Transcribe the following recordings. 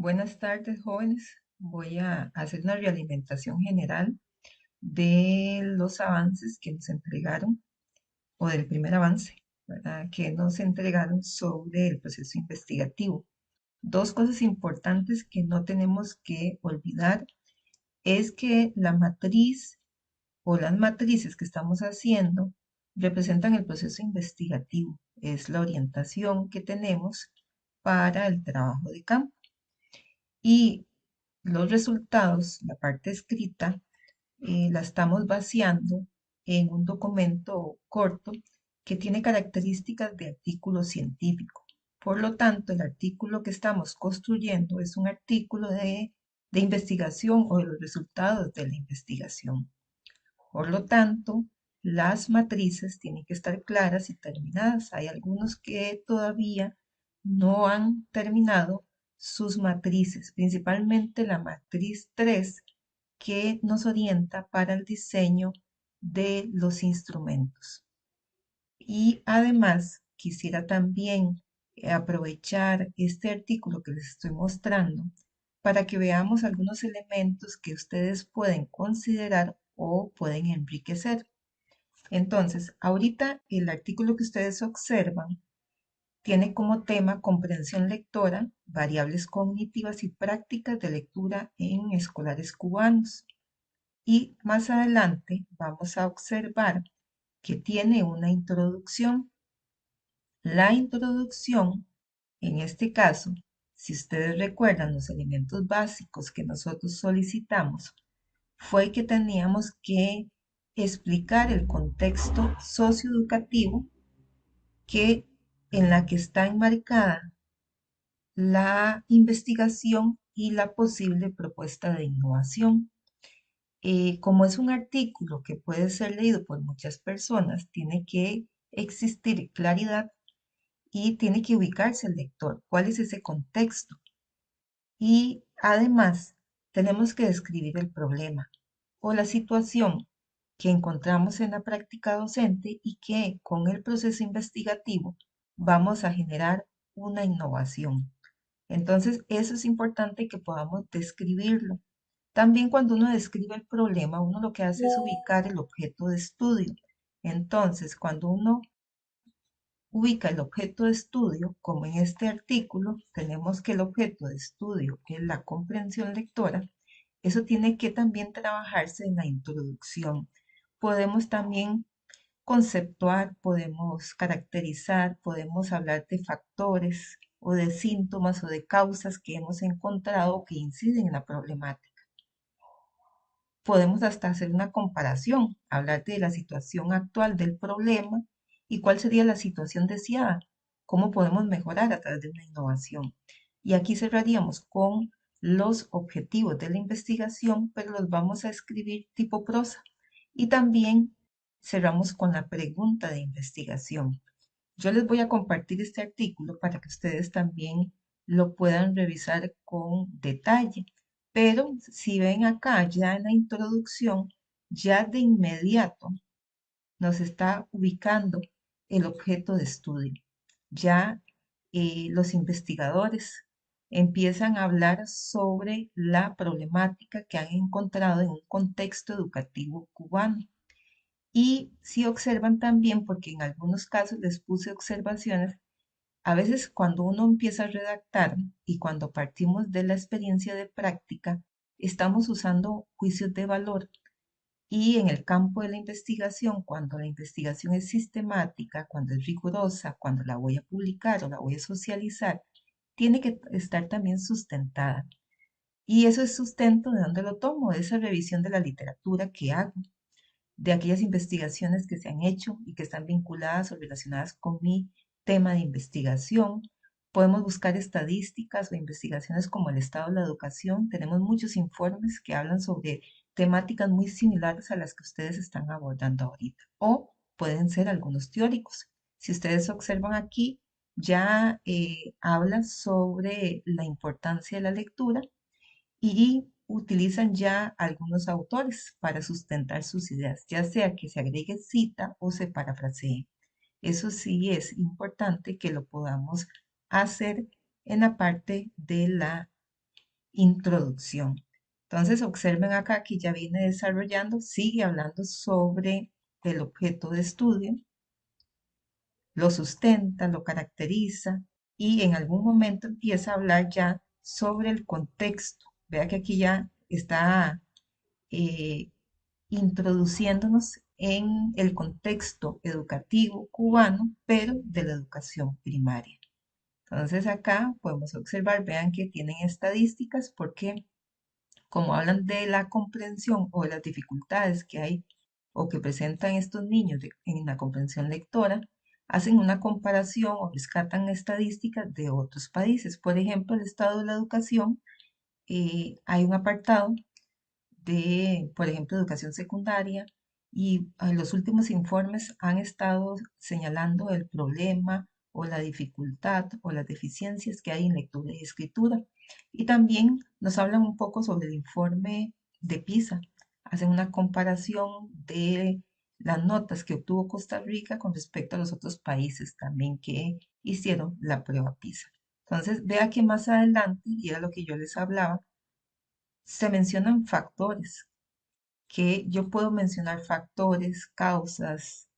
Buenas tardes, jóvenes. Voy a hacer una realimentación general de los avances que nos entregaron, o del primer avance, ¿verdad? Que nos entregaron sobre el proceso investigativo. Dos cosas importantes que no tenemos que olvidar es que la matriz o las matrices que estamos haciendo representan el proceso investigativo. Es la orientación que tenemos para el trabajo de campo. Y los resultados, la parte escrita, la estamos vaciando en un documento corto que tiene características de artículo científico. Por lo tanto, el artículo que estamos construyendo es un artículo de investigación o de los resultados de la investigación. Por lo tanto, las matrices tienen que estar claras y terminadas. Hay algunos que todavía no han terminado sus matrices, principalmente la matriz 3, que nos orienta para el diseño de los instrumentos. Y además, quisiera también aprovechar este artículo que les estoy mostrando para que veamos algunos elementos que ustedes pueden considerar o pueden enriquecer. Entonces, ahorita el artículo que ustedes observan tiene como tema comprensión lectora, variables cognitivas y prácticas de lectura en escolares cubanos. Y más adelante vamos a observar que tiene una introducción. La introducción, en este caso, si ustedes recuerdan los elementos básicos que nosotros solicitamos, fue que teníamos que explicar el contexto socioeducativo que, en la que está enmarcada la investigación y la posible propuesta de innovación. Como es un artículo que puede ser leído por muchas personas, tiene que existir claridad y tiene que ubicarse el lector. ¿Cuál es ese contexto? Y además, tenemos que describir el problema o la situación que encontramos en la práctica docente y que con el proceso investigativo vamos a generar una innovación. Entonces, eso es importante que podamos describirlo. También cuando uno describe el problema, uno lo que hace es ubicar el objeto de estudio. Entonces, cuando uno ubica el objeto de estudio, como en este artículo, tenemos que el objeto de estudio es la comprensión lectora, eso tiene que también trabajarse en la introducción. Podemos también conceptuar, podemos caracterizar, podemos hablar de factores o de síntomas o de causas que hemos encontrado que inciden en la problemática. Podemos hasta hacer una comparación, hablar de la situación actual del problema y cuál sería la situación deseada, cómo podemos mejorar a través de una innovación. Y aquí cerraríamos con los objetivos de la investigación, pero los vamos a escribir tipo prosa. Y también cerramos con la pregunta de investigación. Yo les voy a compartir este artículo para que ustedes también lo puedan revisar con detalle. Pero si ven acá, ya en la introducción, ya de inmediato nos está ubicando el objeto de estudio. Ya los investigadores empiezan a hablar sobre la problemática que han encontrado en un contexto educativo cubano. Y si observan también, porque en algunos casos les puse observaciones, a veces cuando uno empieza a redactar y cuando partimos de la experiencia de práctica, estamos usando juicios de valor. Y en el campo de la investigación, cuando la investigación es sistemática, cuando es rigurosa, cuando la voy a publicar o la voy a socializar, tiene que estar también sustentada. Y eso es sustento, ¿de dónde lo tomo? De esa revisión de la literatura que hago, de aquellas investigaciones que se han hecho y que están vinculadas o relacionadas con mi tema de investigación. Podemos buscar estadísticas o investigaciones como el estado de la educación. Tenemos muchos informes que hablan sobre temáticas muy similares a las que ustedes están abordando ahorita. O pueden ser algunos teóricos. Si ustedes observan aquí, ya habla sobre la importancia de la lectura y utilizan ya algunos autores para sustentar sus ideas, ya sea que se agregue cita o se parafrasee. Eso sí es importante que lo podamos hacer en la parte de la introducción. Entonces, observen acá que ya viene desarrollando, sigue hablando sobre el objeto de estudio, lo sustenta, lo caracteriza y en algún momento empieza a hablar ya sobre el contexto. Vea que aquí ya está eh, introduciéndonos en el contexto educativo cubano, pero de la educación primaria. Entonces acá podemos observar, vean que tienen estadísticas porque como hablan de la comprensión o de las dificultades que hay o que presentan estos niños en la comprensión lectora, hacen una comparación o rescatan estadísticas de otros países. Por ejemplo, el estado de la educación, hay un apartado de, por ejemplo, educación secundaria y los últimos informes han estado señalando el problema o la dificultad o las deficiencias que hay en lectura y escritura. Y también nos hablan un poco sobre el informe de PISA. Hacen una comparación de las notas que obtuvo Costa Rica con respecto a los otros países también que hicieron la prueba PISA. Entonces, vea que más adelante, y era lo que yo les hablaba, se mencionan factores, que yo puedo mencionar factores, causas,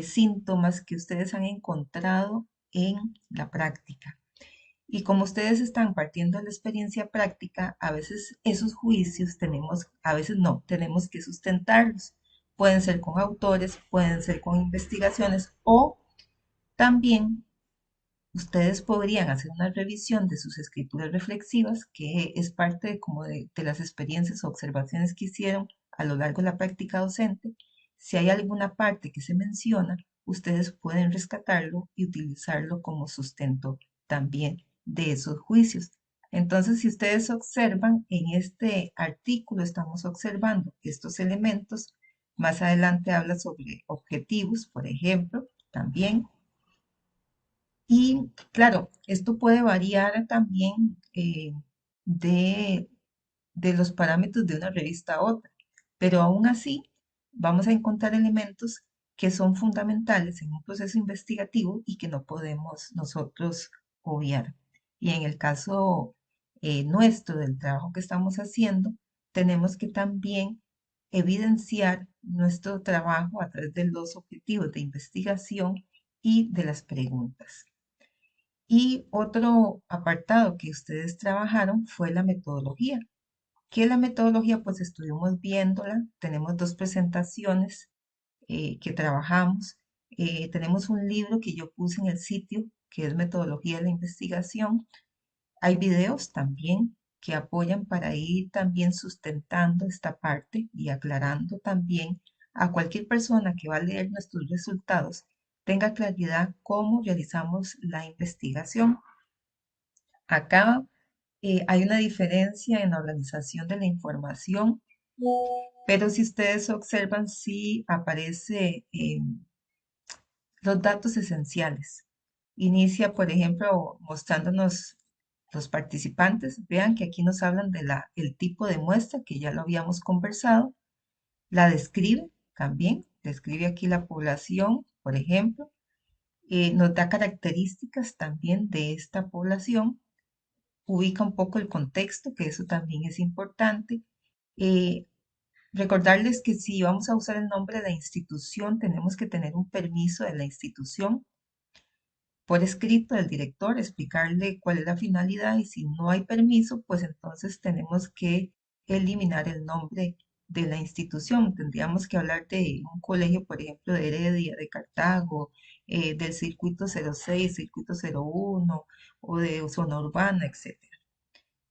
síntomas que ustedes han encontrado en la práctica. Y como ustedes están partiendo de la experiencia práctica, a veces esos juicios tenemos, a veces no, tenemos que sustentarlos. Pueden ser con autores, pueden ser con investigaciones o también ustedes podrían hacer una revisión de sus escrituras reflexivas, que es parte de, como de las experiencias o observaciones que hicieron a lo largo de la práctica docente. Si hay alguna parte que se menciona, ustedes pueden rescatarlo y utilizarlo como sustento también de esos juicios. Entonces, si ustedes observan, en este artículo estamos observando estos elementos. Más adelante habla sobre objetivos, por ejemplo, también. Y claro, esto puede variar también de, de los parámetros de una revista a otra, pero aún así vamos a encontrar elementos que son fundamentales en un proceso investigativo y que no podemos nosotros obviar. Y en el caso nuestro, del trabajo que estamos haciendo, tenemos que también evidenciar nuestro trabajo a través de los objetivos de investigación y de las preguntas. Y otro apartado que ustedes trabajaron fue la metodología. ¿Qué es la metodología? Pues estuvimos viéndola, tenemos dos presentaciones que trabajamos, tenemos un libro que yo puse en el sitio que es Metodología de la Investigación. Hay videos también que apoyan para ir también sustentando esta parte y aclarando también a cualquier persona que va a leer nuestros resultados tenga claridad cómo realizamos la investigación. Acá hay una diferencia en la organización de la información, pero si ustedes observan, sí aparece los datos esenciales. Inicia, por ejemplo, mostrándonos los participantes. Vean que aquí nos hablan de el tipo de muestra, que ya lo habíamos conversado. La describe también, describe aquí la población, por ejemplo. Nos da características también de esta población, ubica un poco el contexto, que eso también es importante. Eh, Recordarles que si vamos a usar el nombre de la institución, tenemos que tener un permiso de la institución por escrito del director, explicarle cuál es la finalidad y si no hay permiso, pues entonces tenemos que eliminar el nombre de la institución. Tendríamos que hablar de un colegio, por ejemplo, de Heredia, de Cartago, del circuito 06, circuito 01 o de zona urbana, etcétera.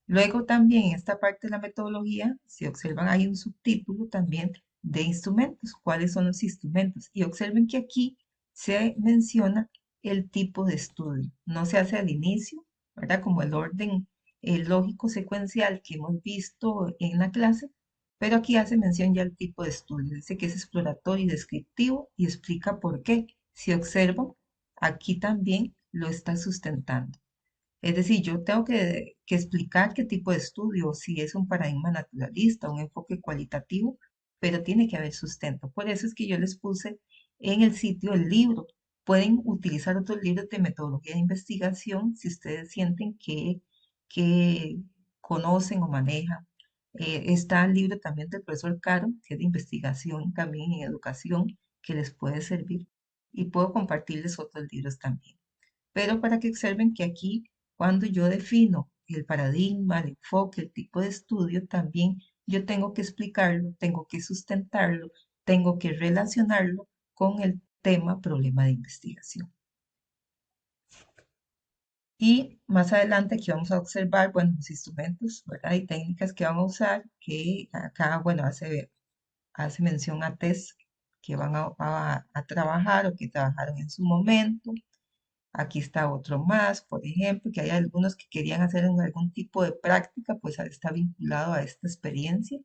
Luego también en esta parte de la metodología, si observan, hay un subtítulo también de instrumentos. ¿Cuáles son los instrumentos? Y observen que aquí se menciona el tipo de estudio. No se hace al inicio, ¿verdad? Como el orden lógico secuencial que hemos visto en la clase, pero aquí hace mención ya al tipo de estudio. Dice que es exploratorio y descriptivo y explica por qué. Si observan, aquí también lo está sustentando. Es decir, yo tengo que explicar qué tipo de estudio, si es un paradigma naturalista, un enfoque cualitativo, pero tiene que haber sustento. Por eso es que yo les puse en el sitio el libro. Pueden utilizar otros libros de metodología de investigación si ustedes sienten que conocen o manejan. Está el libro también del profesor Caro, que es de investigación también en educación, que les puede servir. Y puedo compartirles otros libros también. Pero para que observen que aquí, cuando yo defino el paradigma, el enfoque, el tipo de estudio, también yo tengo que explicarlo, tengo que sustentarlo, tengo que relacionarlo con el tema problema de investigación. Y más adelante aquí vamos a observar, bueno, los instrumentos, ¿verdad? Y técnicas que vamos a usar, que acá, bueno, hace mención a test que van a trabajar o que trabajaron en su momento. Aquí está otro más, por ejemplo, que hay algunos que querían hacer algún tipo de práctica, pues está vinculado a esta experiencia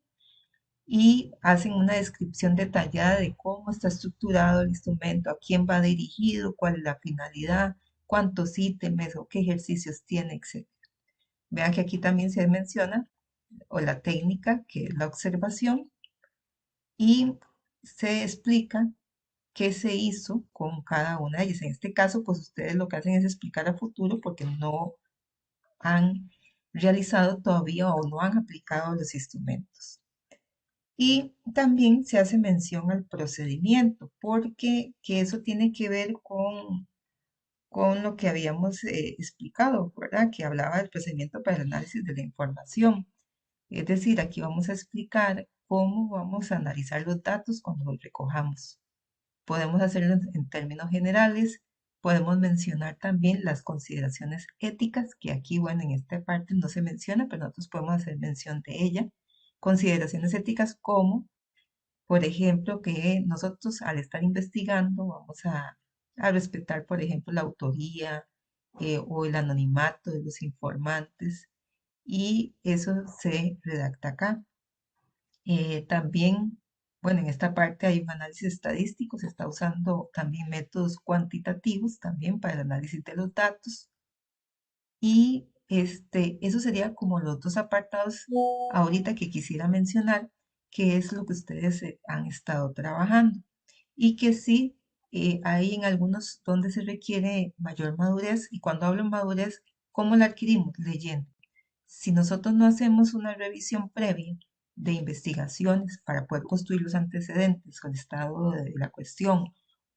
y hacen una descripción detallada de cómo está estructurado el instrumento, a quién va dirigido, cuál es la finalidad, cuántos ítems o qué ejercicios tiene, etc. Vean que aquí también se menciona o la técnica, que es la observación, y se explica qué se hizo con cada una de ellas. En este caso, pues ustedes lo que hacen es explicar a futuro porque no han realizado todavía o no han aplicado los instrumentos. Y también se hace mención al procedimiento, porque que eso tiene que ver con lo que habíamos explicado, ¿verdad? Que hablaba del procedimiento para el análisis de la información. Es decir, aquí vamos a explicar cómo vamos a analizar los datos cuando los recojamos. Podemos hacerlo en términos generales, podemos mencionar también las consideraciones éticas, que aquí, bueno, en esta parte no se menciona, pero nosotros podemos hacer mención de ella. Consideraciones éticas como, por ejemplo, que nosotros al estar investigando vamos a respetar, por ejemplo, la autoría o el anonimato de los informantes y eso se redacta acá. También, bueno, en esta parte hay un análisis estadístico, se está usando también métodos cuantitativos también para el análisis de los datos. Y eso sería como los dos apartados ahorita que quisiera mencionar, que es lo que ustedes han estado trabajando. Y que sí, hay en algunos donde se requiere mayor madurez, y cuando hablo de madurez, ¿cómo la adquirimos? Leyendo. Si nosotros no hacemos una revisión previa de investigaciones para poder construir los antecedentes o el estado de la cuestión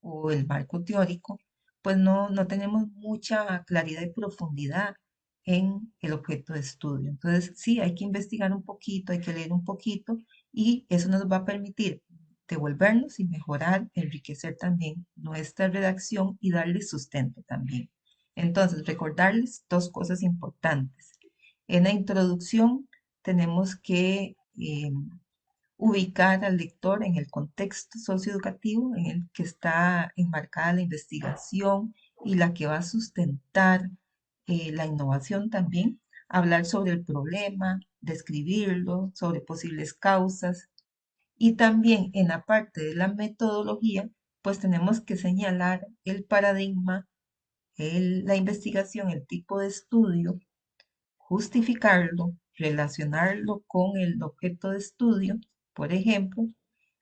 o el marco teórico, pues no tenemos mucha claridad y profundidad en el objeto de estudio. Entonces, sí, hay que investigar un poquito, hay que leer un poquito y eso nos va a permitir devolvernos y mejorar, enriquecer también nuestra redacción y darle sustento también. Entonces, recordarles dos cosas importantes. En la introducción tenemos que ubicar al lector en el contexto socioeducativo en el que está enmarcada la investigación y la que va a sustentar la innovación también, hablar sobre el problema, describirlo, sobre posibles causas y también en la parte de la metodología, pues tenemos que señalar el paradigma, la investigación, el tipo de estudio, justificarlo, relacionarlo con el objeto de estudio, por ejemplo,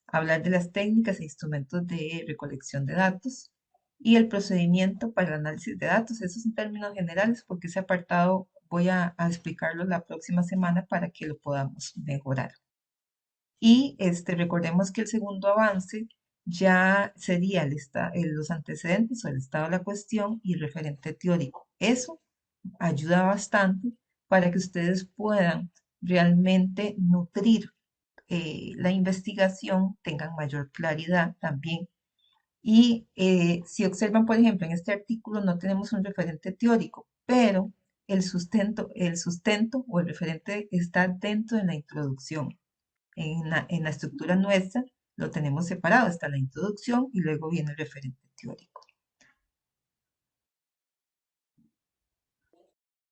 hablar de las técnicas e instrumentos de recolección de datos y el procedimiento para el análisis de datos. Esos son términos generales porque ese apartado voy a explicarlo la próxima semana para que lo podamos mejorar. Y recordemos que el segundo avance ya sería los antecedentes o el estado de la cuestión y el referente teórico. Eso ayuda bastante para que ustedes puedan realmente nutrir la investigación, tengan mayor claridad también. Y si observan, por ejemplo, en este artículo no tenemos un referente teórico, pero el sustento o el referente está dentro de la introducción. En la estructura nuestra lo tenemos separado, está la introducción y luego viene el referente teórico.